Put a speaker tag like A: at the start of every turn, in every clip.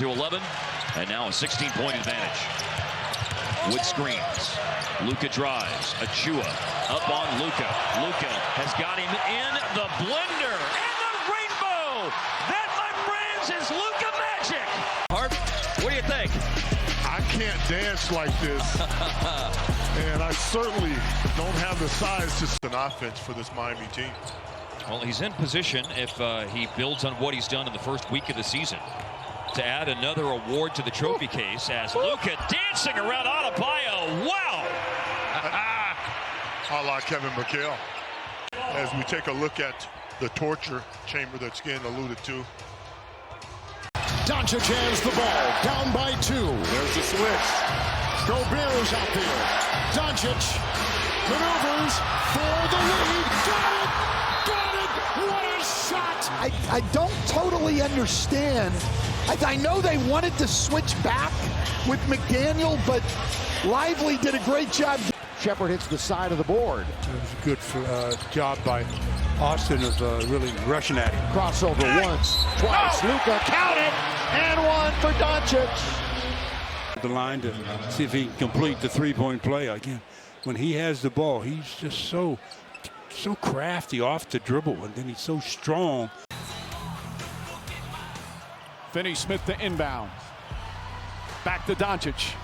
A: to 11, and now a 16-point advantage. With screens, Luka drives, Achua up on Luka. Luka has got him in the blender, and the rainbow! That, my friends, is Luca Magic! Hart, what do you think?
B: I can't dance like this, and I certainly don't have the size to an offense for this Miami team.
A: Well, he's in position, if he builds on what he's done in the first week of the season, to add another award to the trophy case as Luka dancing around Adebayo. Wow!
B: A la Kevin McHale. As we take a look at the torture chamber that's getting alluded to.
C: Dončić has the ball, down by 2.
B: There's the switch.
C: Gobert's out there. Dončić maneuvers for the lead. Got it! Got it! What a shot!
D: I don't totally understand. I know they wanted to switch back with McDaniel, but Lively did a great job.
C: Shepard hits the side of the board.
E: It was a good job by Austin of really rushing at him.
C: Crossover once, twice. Luka count it, and one for Dončić.
E: The line to see if he can complete the three-point play again. When he has the ball, he's just so crafty off the dribble, and then he's so strong.
F: Finney-Smith to inbound. Back to Dončić.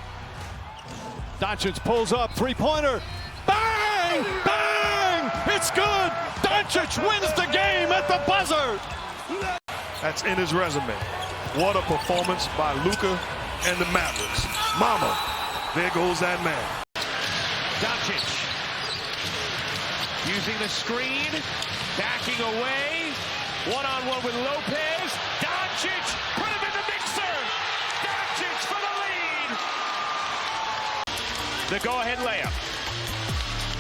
F: Dončić pulls up, three-pointer. Bang! Bang! It's good! Dončić wins the game at the buzzer!
B: That's in his resume. What a performance by Luka and the Mavericks. Mama, there goes that man.
A: Dončić using the screen, backing away, one-on-one with Lopez. Dončić, put him in the mixer. Dončić for the lead. The go-ahead layup.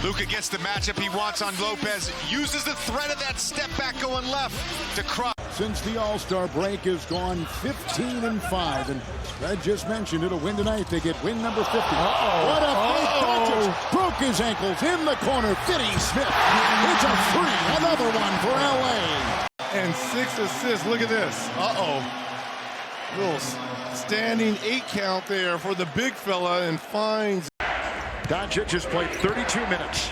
G: Luka gets the matchup he wants on Lopez, uses the threat of that step back going left to cross.
C: Since the All-Star break has gone 15-5, and Fred just mentioned it'll win tonight. They get win number 50. What a fake! Dončić broke his ankles in the corner. Finney-Smith. It's a free. Another one for LA.
H: And 6 assists. Look at this. Little standing 8 count there for the big fella, and finds.
C: Dončić has played 32 minutes.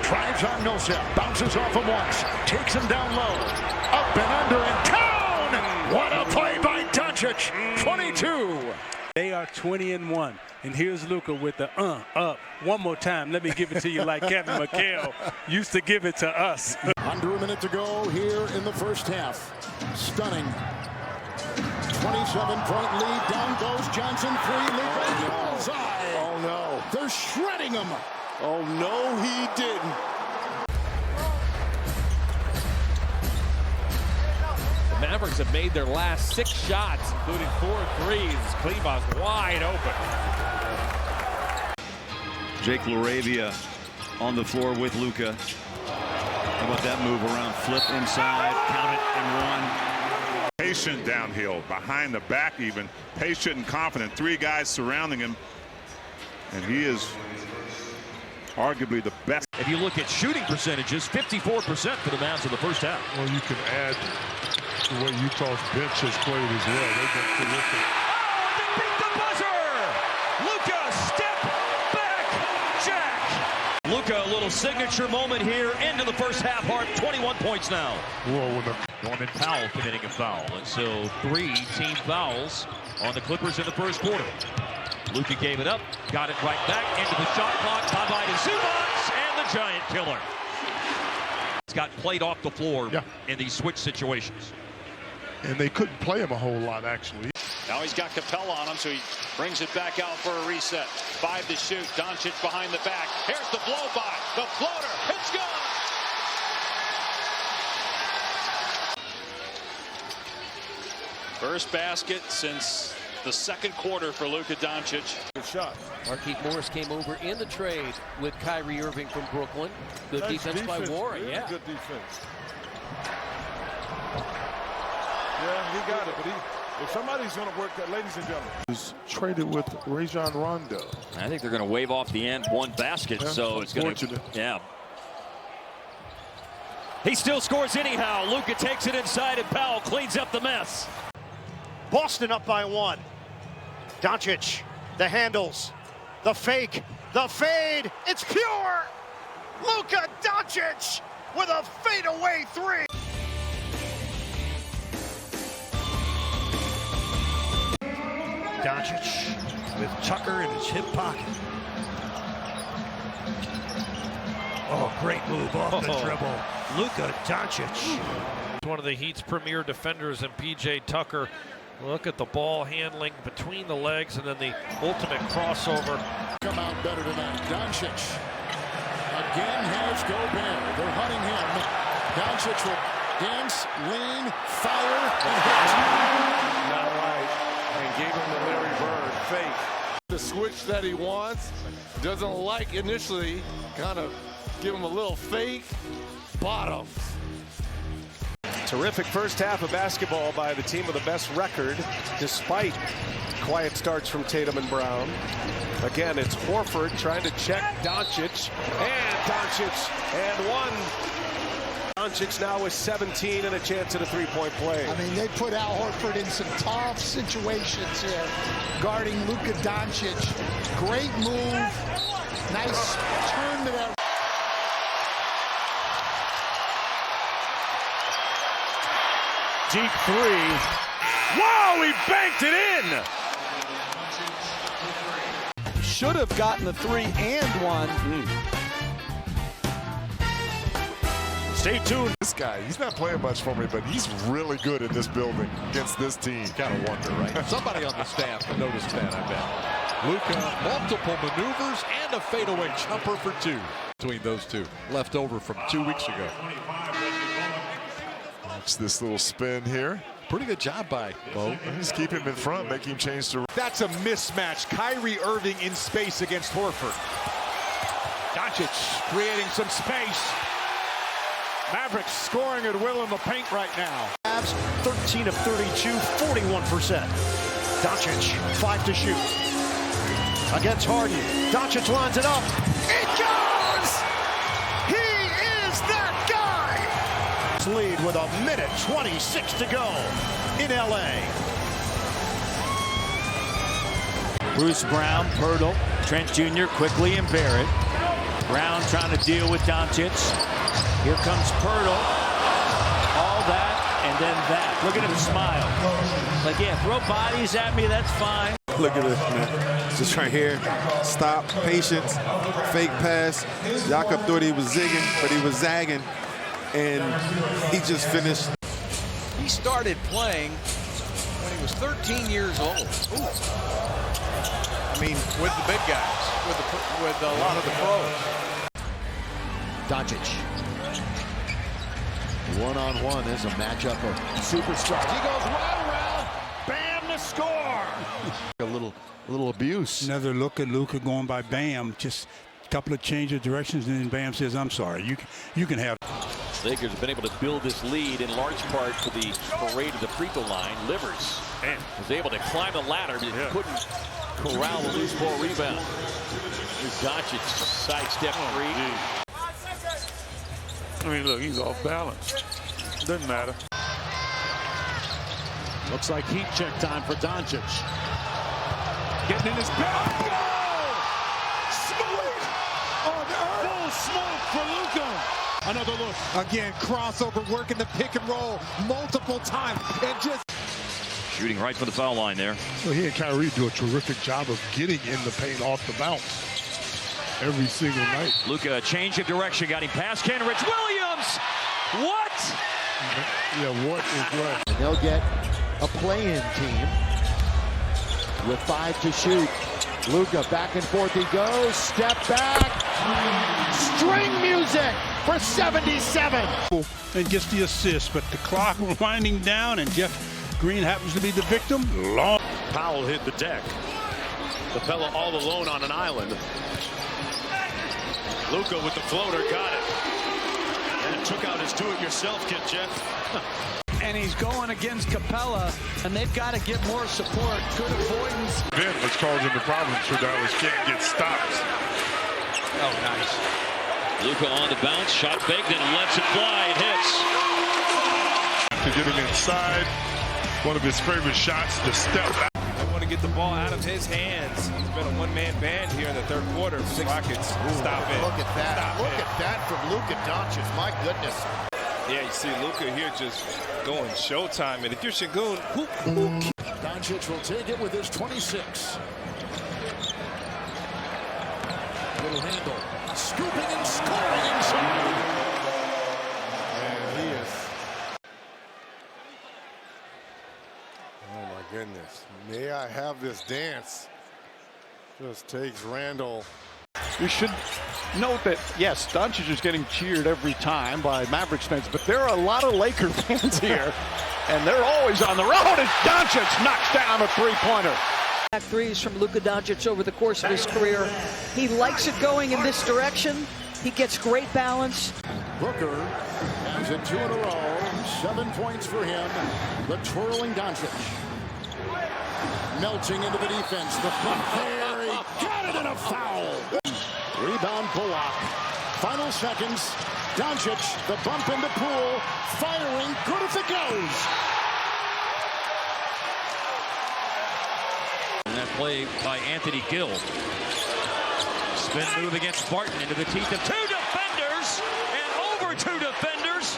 C: Drives on Millsap, bounces off him once, takes him down low, up and under and down! What a play by Dončić, 22!
E: They are 20-1, and here's Luka with the up. One more time, let me give it to you like Kevin McHale used to give it to us.
C: Under a minute to go here in the first half. Stunning. 27-point lead, down goes Johnson, 3, Luka, bullseye!
B: Oh no.
C: They're shredding him!
B: Oh no, he didn't.
I: The Mavericks have made their last 6 shots, including 4 threes. Kleber's wide open.
J: Jake LaRavia on the floor with Luka. How about that move around? Flip inside, count it, and 1.
B: Patient downhill, behind the back even. Patient and confident. 3 guys surrounding him. And he is arguably the best.
A: If you look at shooting percentages, 54% for the Mavs in the first half.
B: Well, you can add the way Utah's bench has played as well. They've been terrific.
A: Oh, they beat the buzzer! Luka, step back, Jack! Luka, a little signature moment here into the first half. Hart, 21 points now. Norman Powell committing a foul. And so 3 team fouls on the Clippers in the first quarter. Luka gave it up, got it right back into the shot clock. Bye-bye to Zubac, and the giant killer. It's got played off the floor in these switch situations.
B: And they couldn't play him a whole lot, actually.
K: Now he's got Capella on him, so he brings it back out for a reset. 5 to shoot. Dončić behind the back. Here's the blow-by. The floater. It's gone. First basket since the second quarter for Luka Dončić.
H: Good shot.
I: Markieff Morris came over in the trade with Kyrie Irving from Brooklyn. Good
H: Nice
I: defense by Warren.
H: Really
I: Yeah.
H: good defense. Yeah, he got it, but if somebody's going to work that, ladies and gentlemen.
B: He's traded with Rajon Rondo.
A: I think they're going to wave off the end one basket, so it's going to. Yeah. He still scores anyhow. Luka takes it inside, and Powell cleans up the mess.
L: Boston up by 1. Dončić, the handles, the fake, the fade. It's pure. Luka Dončić with a fadeaway 3. Dončić with Tucker in his hip pocket. Oh, great move off the dribble. Luka Dončić.
I: One of the Heat's premier defenders in P.J. Tucker. Look at the ball handling between the legs and then the ultimate crossover.
C: Come out better tonight. Dončić again has Gobert. They're hunting him. Dončić will dance, lean, fire, and hit.
H: Not right. And gave him the Larry Bird fake. The switch that he wants, doesn't like initially, kind of give him a little fake. Bottom.
M: Terrific first half of basketball by the team with the best record, despite quiet starts from Tatum and Brown. Again, it's Horford trying to check Dončić, and Dončić and one. Dončić now with 17 and a chance at a three-point play.
D: I mean, they put Al Horford in some tough situations here, guarding Luka Dončić. Great move, nice turn to that.
F: Deep 3. Wow, he banked it in!
D: Should have gotten the 3 and 1.
F: Stay tuned.
N: This guy, he's not playing much for me, but he's really good in this building against this team.
F: Kind of wonder, right? Somebody on the staff noticed that, I bet. Luka, multiple maneuvers and a fadeaway jumper for 2. Between those two, left over from 2 weeks ago.
N: Watch this little spin here.
F: Pretty good job by Mo.
N: Just keep him in front, make him change to.
F: That's a mismatch. Kyrie Irving in space against Horford. Dončić creating some space. Mavericks scoring at will in the paint right now.
L: Mavs 13 of 32, 41%. Dončić 5 to shoot. Against Harden. Dončić lines it up. It goes! He is that guy! Lead with 1:26 to go in LA.
O: Bruce Brown, Pirtle, Trent Jr. quickly and Barrett. Brown trying to deal with Dončić. Here comes Pirtle. All that and then that. Look at him smile. Like, yeah, throw bodies at me, that's fine.
P: Look at this, man. Just right here. Stop, patience, fake pass. Jakob thought he was zigging, but he was zagging. And he just finished.
Q: He started playing when he was 13 years old. Ooh. I mean, with the big guys, with a lot of the pros.
D: Dončić. One-on-one is a matchup of superstars. He goes right around. Bam, the score. A little abuse.
E: Another look at Luka going by Bam. Just a couple of change of directions, and then Bam says, "I'm sorry. You can have."
A: Lakers have been able to build this lead in large part to the parade of the free throw line. Livers was able to climb the ladder, but couldn't corral the loose ball rebound. Dončić sidestep 3.
H: I mean, look, he's off balance. Doesn't matter.
F: Looks like heat check time for Dončić. Getting in his back. Smoke on full smoke for Luka. Another look.
D: Again, crossover, working the pick and roll multiple times. And just
A: Shooting right for the foul line there.
N: Well, he and Kyrie do a terrific job of getting in the paint off the bounce every single night.
A: Luka, change of direction, got him past Kenrich Williams. What?
N: Yeah, what is what?
D: and they'll get a play-in team with 5 to shoot. Luka back and forth he goes. Step back. String music for 77.
E: And gets the assist, but the clock winding down, and Jeff Green happens to be the victim. Long.
K: Powell hit the deck. The fella all alone on an island. Luka with the floater, got it. And took out his do-it-yourself kit, Jeff.
Q: And he's going against Capella, and they've got to get more support. Good avoidance.
N: Ben was causing the problems for Dallas. Can't get stops.
Q: Oh, nice.
A: Luka on the bounce, shot fake, then lets it fly, it hits.
N: To get him inside, one of his favorite shots to step back.
R: They want to get the ball out of his hands. He's been a one-man band here in the third quarter. Rockets, stop it.
D: Look at that. Look at that from Luka Dončić. My goodness.
R: Yeah, you see Luka here just going showtime. And if you're Şengün,
C: Dončić will take it with his 26. Little handle. Scooping and scoring inside.
H: And he is. Oh my goodness. May I have this dance? Just takes Randall.
F: You should note that, yes, Dončić is getting cheered every time by Mavericks fans, but there are a lot of Laker fans here, and they're always on the road as Dončić knocks down a three-pointer.
S: Threes from Luka Dončić over the course of his career. He likes it going in this direction. He gets great balance.
C: Booker has it 2 in a row. 7 points for him. The twirling Dončić. Melting into the defense. The front there. He got it in a foul. Rebound Bullock. Final seconds. Dončić, the bump in the pool. Firing. Good if it goes.
A: That play by Anthony Gill. Spin move against Barton into the teeth of 2 defenders and over 2 defenders.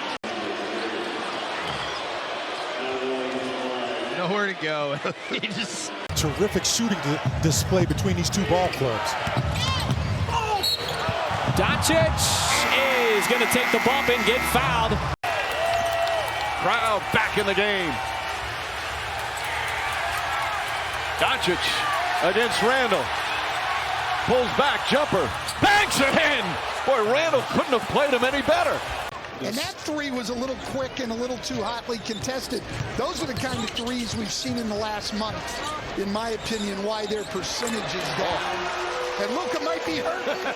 Q: Nowhere to go.
T: He just... Terrific shooting display between these two ball clubs.
F: Dončić is going to take the bump and get fouled. Crowd back in the game. Dončić against Randall. Pulls back, jumper, banks it in. Boy, Randall couldn't have played him any better.
U: And that three was a little quick and a little too hotly contested. Those are the kind of threes we've seen in the last month, in my opinion, why their percentage is down. And Luka might be hurting,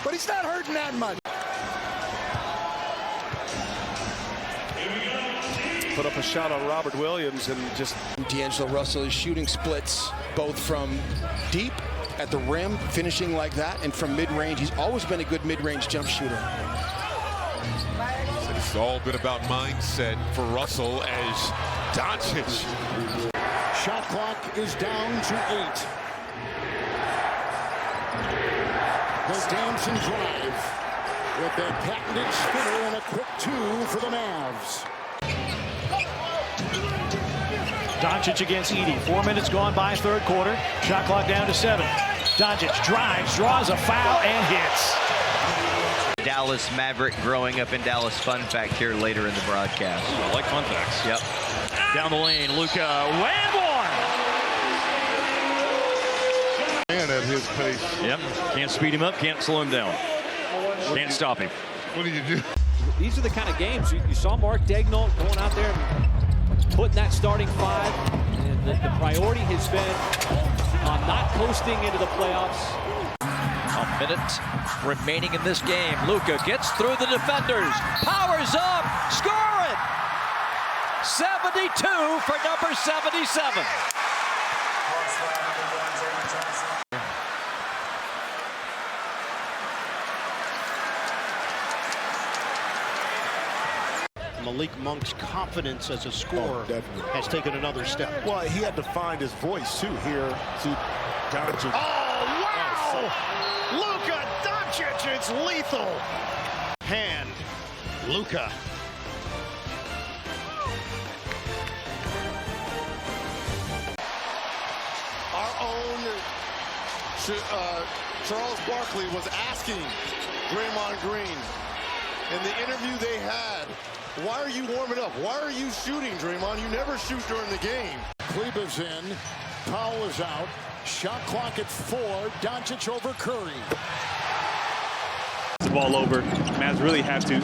U: but he's not hurting that much.
M: Put up a shot on Robert Williams and just...
V: D'Angelo Russell is shooting splits both from deep at the rim, finishing like that, and from mid-range. He's always been a good mid-range jump shooter.
W: It's all been about mindset for Russell as Dončić.
C: Shot clock is down to 8. The dancing drive with their patented spinner and a quick 2 for the Mavs.
L: Dončić against Edey. 4 minutes gone by, third quarter. Shot clock down to 7. Dončić drives, draws a foul, and hits.
X: Dallas Maverick growing up in Dallas fun fact here later in the broadcast.
A: Ooh, I like fun facts.
X: Yep.
A: Down the lane, Luka, and one!
N: And at his pace.
A: Yep, can't speed him up, can't slow him down. Can't stop him.
N: What do you do?
Y: These are the kind of games you saw Mark Daigneault going out there and putting that starting 5. And the priority has been on not coasting into the playoffs.
Q: A minute remaining in this game. Luka gets through the defenders, powers up, score it! 72 for number 77.
L: Malik Monk's confidence as a scorer has taken another step.
N: Well, he had to find his voice too here to Dončić.
L: Oh, wow! Luka Dončić, it's lethal. Hand, Luka.
H: Our own Charles Barkley was asking Draymond Green in the interview they had, why are you warming up? Why are you shooting, Draymond? You never shoot during the game.
C: Kleber's in. Powell is out. Shot clock at 4. Dončić over Curry.
Z: The ball over. Mavs really have to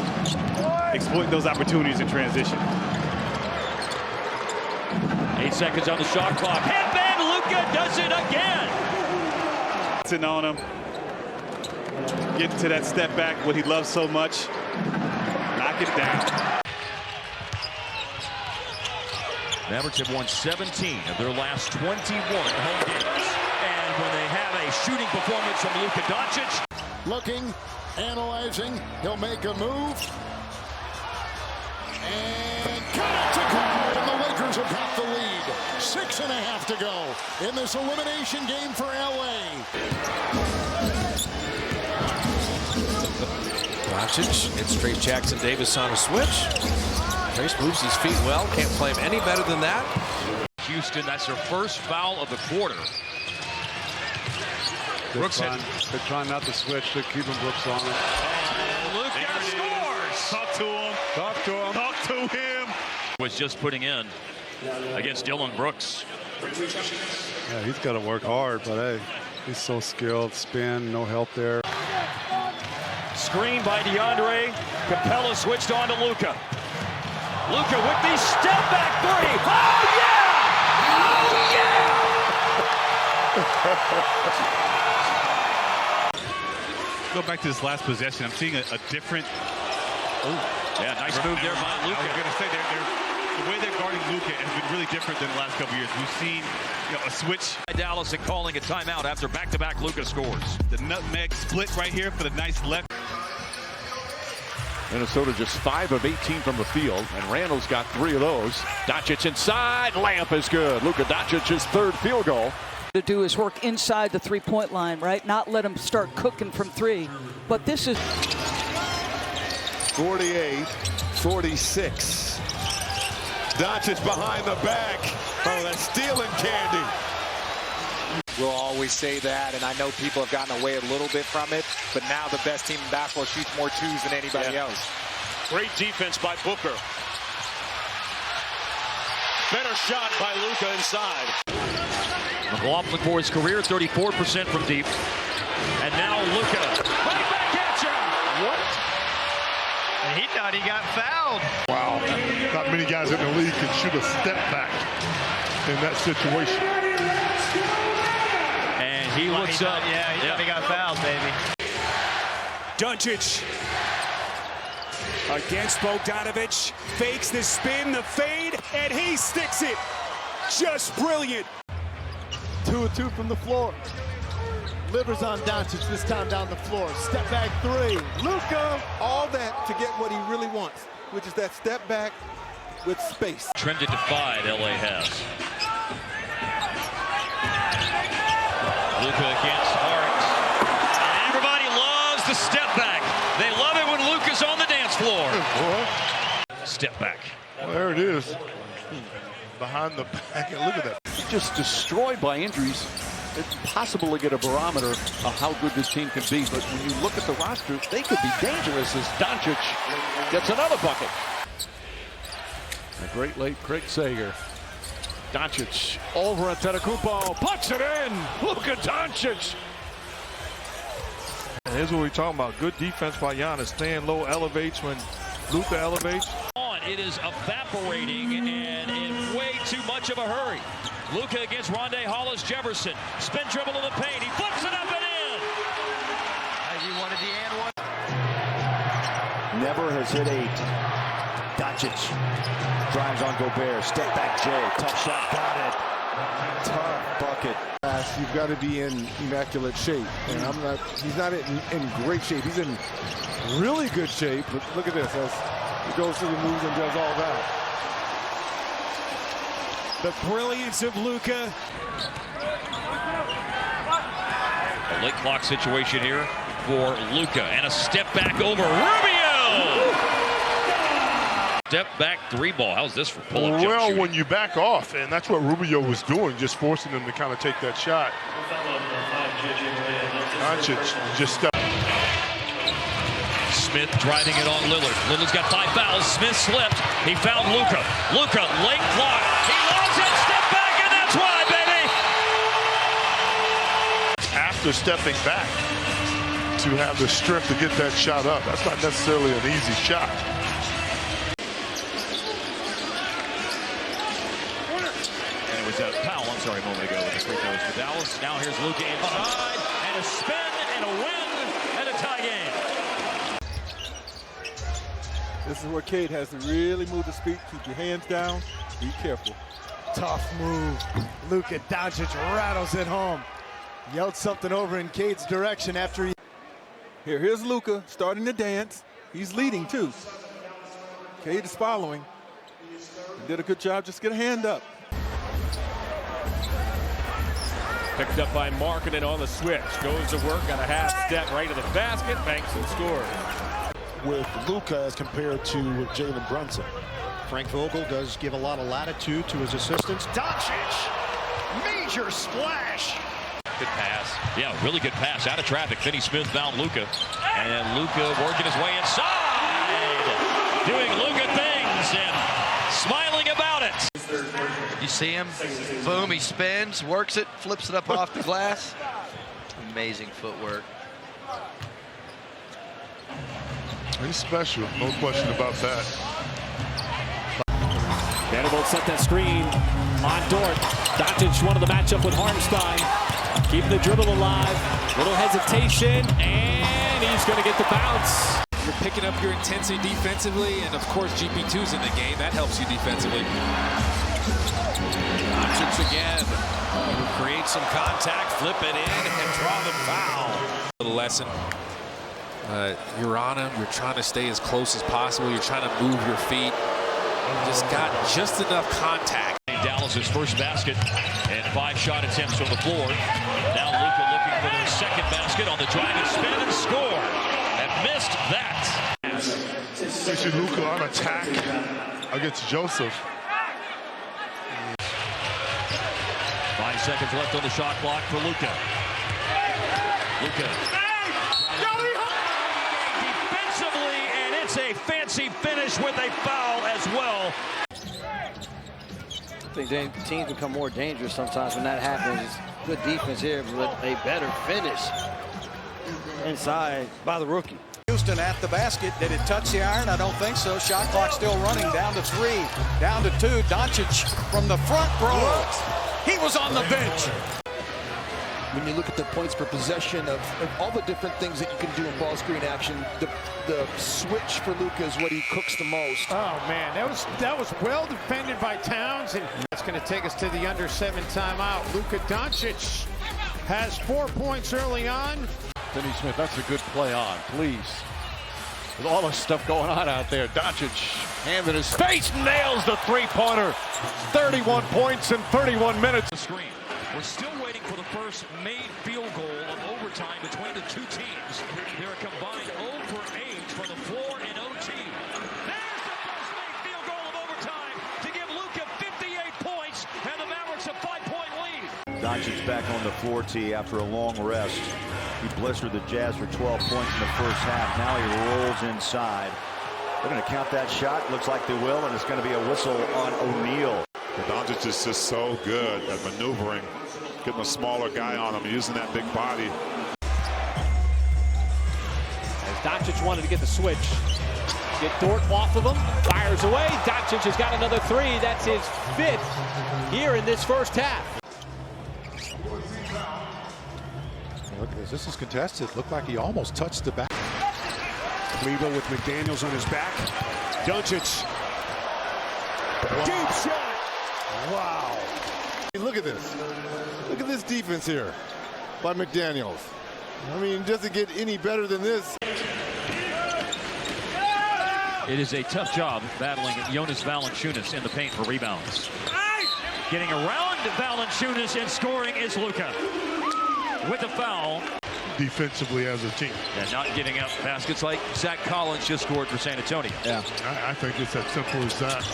Z: exploit those opportunities in transition.
A: 8 seconds on the shot clock. Headband, Luka does it again.
Z: Sitting on him. Getting to that step back, what he loves so much. Knock it down.
A: Mavericks have won 17 of their last 21 home games. And when they have a shooting performance from Luka Dončić.
C: Looking, analyzing, he'll make a move. And got it to go, and the Lakers have got the lead. 6.5 to go in this elimination game for LA.
Q: Dončić hits straight Jackson Davis on a switch. Trace moves his feet well. Can't play him any better than that.
A: Houston, that's their first foul of the quarter. Brooks hit.
F: They're trying not to switch. They're keeping Brooks on him.
A: Luka scores.
F: Talk to him. Talk to him. Talk to him.
A: Was just putting in against Dylan Brooks.
F: Yeah, he's got to work hard, but hey, he's so skilled. Spin, no help there.
A: Screen by DeAndre. Capella switched on to Luka. Luka with the step back three. Oh, yeah! Oh, yeah!
Z: Go back to this last possession. I'm seeing a different.
A: Yeah, nice move there by Luka.
Z: I was going to say, the way they're guarding Luka has been really different than the last couple years. We've seen a switch.
A: Dallas and calling a timeout after back-to-back Luka scores.
Z: The nutmeg split right here for the nice left.
D: Minnesota just 5 of 18 from the field, and Randall's got 3 of those. Dončić inside, layup is good. Luka Dončić's 3rd field goal.
S: To do is work inside the three-point line, right? Not let him start cooking from 3. But this is
D: 48-46. Dončić behind the back. Oh, that's stealing candy.
B: We'll always say that, and I know people have gotten away a little bit from it, but now the best team in basketball shoots more twos than anybody else.
K: Great defense by Booker. Better shot by Luka inside.
A: McLaughlin for his career, 34% from deep. And now Luka. Right back at you.
X: What? And he thought he got fouled.
N: Wow. Not many guys in the league can shoot a step back in that situation.
A: And he looks up.
X: Yeah, he thought he got fouled, baby.
F: Dončić against Bogdanović. Fakes the spin, the fade, and he sticks it. Just brilliant.
D: 2 of 2 from the floor. Livers on Dončić, this time down the floor. Step back 3. Luka.
G: All that to get what he really wants, which is that step back with space.
A: Trended to 5, LA has. Luka against Hart. And everybody loves the step back. They love it when Luka's on the dance floor. Step back.
N: Well, there it is. Behind the back. And look at that.
D: Just destroyed by injuries. It's impossible to get a barometer of how good this team can be. But when you look at the roster, they could be dangerous as Dončić gets another bucket. A great late Craig Sager. Dončić over Antetokounmpo. Puts it in. Luka Dončić.
G: And here's what we're talking about. Good defense by Giannis. Staying low, elevates when Luka elevates.
A: It is evaporating and in way too much of a hurry. Luka against Rondé Hollis Jefferson. Spin dribble in the paint. He flips it up and in.
X: As you wanted the and one.
D: Never has hit 8. Dončić drives on Gobert. Step back Jay. Tough shot. Got it. Tough bucket.
G: You've got to be in immaculate shape. And he's not in great shape. He's in really good shape. But look at this. As he goes through the moves and does all that.
F: The brilliance of Luka.
A: A late clock situation here for Luka. And a step back over Rubio. Step back 3 ball. How's this for pull-up?
N: Well, when you back off, and that's what Rubio was doing, just forcing him to kind of take that shot. Dončić just stepped.
A: Smith driving it on Lillard. Lillard's got 5 fouls. Smith slipped. He found Luka. Luka, late clock. He loves it. Step back, and that's why, baby.
N: After stepping back to have the strength to get that shot up. That's not necessarily an easy shot.
A: And it was a foul, I'm sorry, a moment ago with the free throws for Dallas. Now here's Luka in behind, and a spin, and a win, and a tie game.
G: This is where Cade has to really move his feet, keep your hands down, be careful.
D: Tough move. Luka Dončić rattles it home. Yelled something over in Cade's direction after he...
G: Here's Luka starting to dance. He's leading too. Cade is following. Did a good job. Just get a hand up.
E: Picked up by Markkanen on the switch. Goes to work on a half step right to the basket. Banks and scores.
T: With Luka as compared to Jalen Brunson.
L: Frank Vogel does give a lot of latitude to his assistants. Dončić, major splash.
A: Good pass. Yeah, really good pass. Out of traffic. Finney Smith found Luka. And Luka working his way inside. Doing Luka things and smiling about it.
X: You see him? Boom, he spins, works it, flips it up off the glass. Amazing footwork.
N: He's special, no question about that.
Y: Vanderbilt set that screen on Dort. Dončić wanted the matchup with Hartenstein. Keeping the dribble alive. Little hesitation, and he's going to get the bounce.
B: You're picking up your intensity defensively, and of course GP2's in the game. That helps you defensively.
Q: Dončić again. Create some contact, flip it in, and draw the foul.
B: Little lesson. You're on him. You're trying to stay as close as possible. You're trying to move your feet. Just got just enough contact.
A: Dallas's first basket and 5 shot attempts from the floor. Now Luka looking for their second basket on the drive and spin and score. And missed that.
N: You see Luka on attack against Joseph.
A: 5 seconds left on the shot clock for Luka. Luka. Defensively, and it's a fancy finish with a foul as well.
I: I think teams become more dangerous sometimes when that happens. Good defense here, but a better finish inside by the rookie.
Q: Houston at the basket. Did it touch the iron? I don't think so. Shot clock still running. Down to 3. Down to 2. Dončić from the front row. He was on the bench.
V: When you look at the points per possession of all the different things that you can do in ball screen action, the switch for Luka is what he cooks the most.
J: Oh man, that was well defended by Towns, and that's going to take us to the under 7 timeout. Luka Dončić has 4 points early on.
F: Finney Smith, that's a good play on, please. With all the stuff going on out there, Dončić, hand in his face, nails the three-pointer. 31 points in 31 minutes.
A: The screen. We're still waiting for the first made field goal of overtime between the two teams. They're a combined 0 for 8 for the floor in OT. There's the first made field goal of overtime to give Luka 58 points and the Mavericks a 5-point lead.
O: Dončić back on the floor, T, after a long rest. He blistered the Jazz for 12 points in the first half. Now he rolls inside. They're going to count that shot. Looks like they will, and it's going to be a whistle on O'Neal.
N: Dončić is just so good at maneuvering, getting a smaller guy on him, using that big body.
Y: As Dončić wanted to get the switch. Get Dort off of him. Fires away. Dončić has got another 3. That's his 5th here in this first half.
T: Look, as this is contested, looked like he almost touched the back.
L: Cleveland with McDaniels on his back. Dončić.
G: Wow.
L: Deep shot.
G: Wow. Look at this. Look at this defense here by McDaniels. I mean, does it get any better than this?
A: It is a tough job battling Jonas Valanciunas in the paint for rebounds. Getting around Valanciunas and scoring is Luka. With a foul.
N: Defensively as a team.
A: And not getting up baskets like Zach Collins just scored for San Antonio.
N: Yeah. I think it's as simple as that.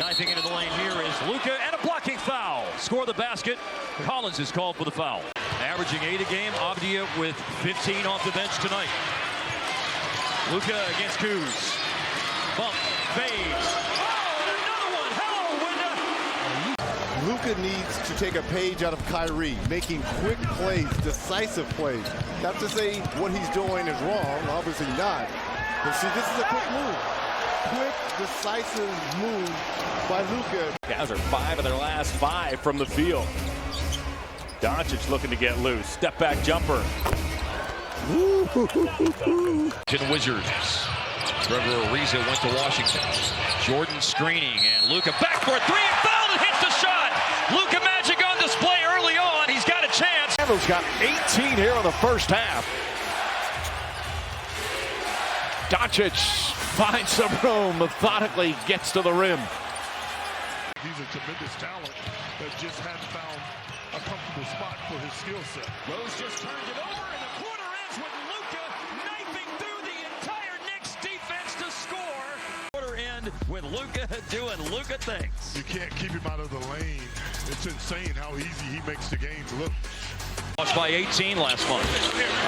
A: Knifing into the lane here is Luka, and a blocking foul. Score the basket. Collins is called for the foul. Averaging 8 a game. Avdia with 15 off the bench tonight. Luka against Kuz. Bump, fades.
G: Luka needs to take a page out of Kyrie, making quick plays, decisive plays. Not to say what he's doing is wrong, obviously not. But see, this is a quick move. Quick, decisive move by Luka.
E: Jazz are 5 of their last 5 from the field. Dončić looking to get loose. Step back jumper.
A: Wizards. Trevor Ariza went to Washington. Jordan screening, and Luka back for a 3 and foul and hits the shot. Luca Magic on display early on. He's got a chance.
F: Randall's got 18 here in the first half. Dončić finds some room, methodically gets to the rim.
N: He's a tremendous talent that just hadn't found a comfortable spot for his skill set.
A: Rose just turned it over, and the quarter ends with Luka knifing through the entire Knicks defense to score. Quarter end with Luka doing Luka things.
N: You can't keep him out of the lane. It's insane how easy he makes the game look.
A: Lost by 18 last month.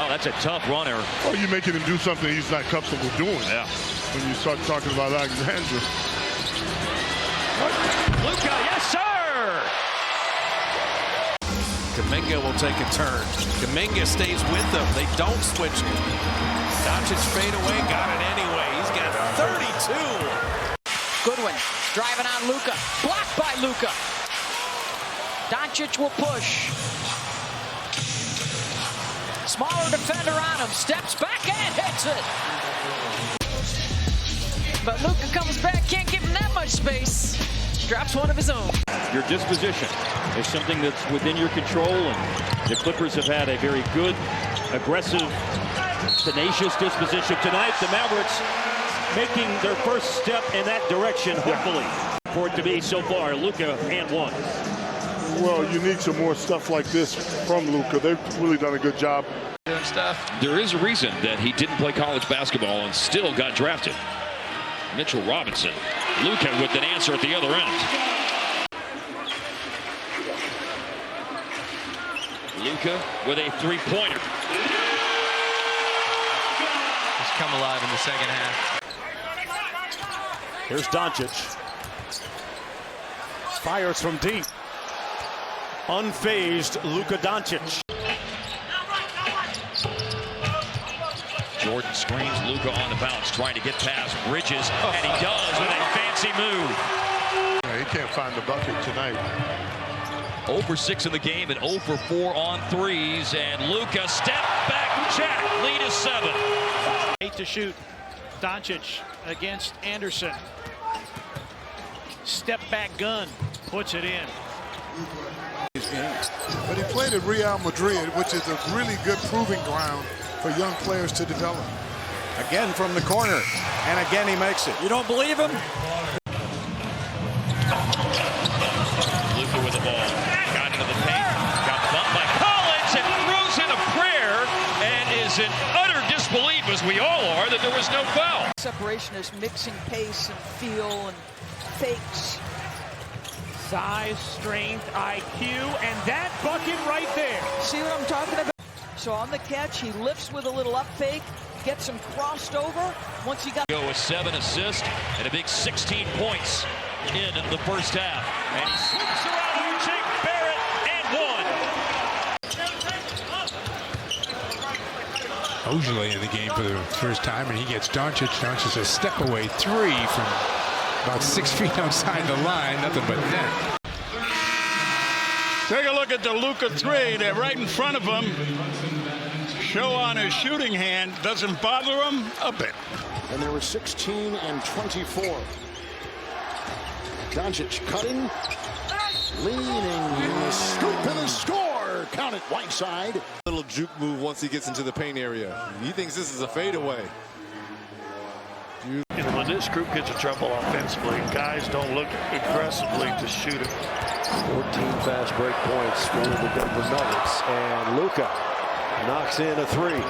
A: Oh, that's a tough runner.
N: Well, you're making him do something he's not comfortable doing.
A: Yeah.
N: When you start talking about Alexander.
A: Luka, yes, sir!
B: Kuminga will take a turn. Kuminga stays with them. They don't switch. Dončić fade away, got it anyway. He's got 32.
S: Goodwin driving on Luka. Blocked by Luka. Dončić will push. Smaller defender on him. Steps back and hits it. But Luka comes back, can't give him that much space. Drops one of his own.
A: Your disposition is something that's within your control, and the Clippers have had a very good, aggressive, tenacious disposition tonight. The Mavericks making their first step in that direction, hopefully, for it to be so far. Luka and one.
N: Well, you need some more stuff like this from Luka. They've really done a good job.
A: There is a reason that he didn't play college basketball and still got drafted. Mitchell Robinson. Luka with an answer at the other end. Luka with a three-pointer.
X: He's come alive in the second half.
L: Here's Dončić. Fires from deep. Unfazed Luka Dončić.
A: Jordan screens, Luka on the bounce, trying to get past Bridges, and he does with a fancy move.
N: Yeah, he can't find the bucket tonight.
A: 0 for 6 in the game and 0 for 4 on threes, and Luka step back jack, lead is 7.
J: 8 to shoot. Dončić against Anderson. Step back gun, puts it in.
C: But he played at Real Madrid, which is a really good proving ground for young players to develop.
L: Again from the corner, and again he makes it.
S: You don't believe him?
A: Luka with the ball, got into the paint, got bumped by Collins, and throws in a prayer, and is in utter disbelief, as we all are, that there was no foul.
S: Separation is mixing pace and feel and fakes.
J: Size, strength, IQ, and that bucket right there.
S: See what I'm talking about? So on the catch, he lifts with a little up fake, gets him crossed over. Once he got
A: Go with 7 assists and a big 16 points in the first half. And he swoops around Jake Barrett and one.
H: Ojale in the game for the first time, and he gets Dončić. Dončić a step away three from about 6 feet outside the line, nothing but net.
M: Take a look at the Luka three. They're right in front of him. Show on his shooting hand doesn't bother him a bit.
C: And there were 16 and 24. Dončić cutting, leaning, scoop and a score. Count it, Whiteside.
G: Little juke move once he gets into the paint area. He thinks this is a fadeaway.
P: When this group gets in trouble offensively, guys don't look aggressively to shoot it.
L: 14 fast break points for the Denver Nuggets, and Luka knocks in a three.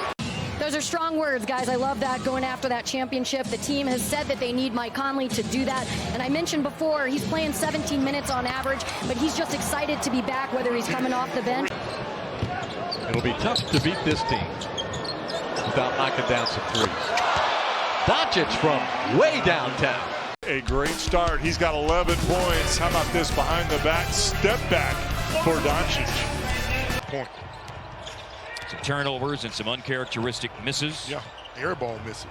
R: Those are strong words, guys. I love that, going after that championship. The team has said that they need Mike Conley to do that. And I mentioned before, he's playing 17 minutes on average, but he's just excited to be back, whether he's coming off the bench.
F: It'll be tough to beat this team without knocking down some threes. Dončić from way downtown.
N: A great start. He's got 11 points. How about this behind the back step back for Dončić? Point.
A: Some turnovers and some uncharacteristic misses.
N: Yeah, air ball misses.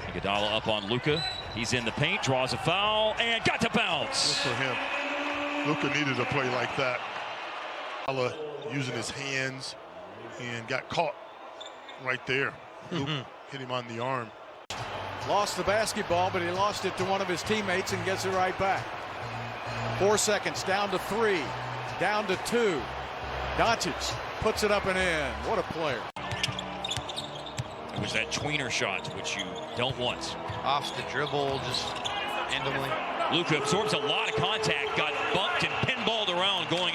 A: Iguodala up on Luka. He's in the paint, draws a foul, and got to bounce.
N: Good for him. Luka needed a play like that. Iguodala using his hands and got caught right there. Luka hit him on the arm.
J: Lost the basketball, but he lost it to one of his teammates and gets it right back. 4 seconds, down to 3, down to 2. Dončić puts it up and in. What a player.
A: It was that tweener shot, which you don't want.
X: off the dribble, just randomly.
A: Luka absorbs a lot of contact, got bumped and pinballed around going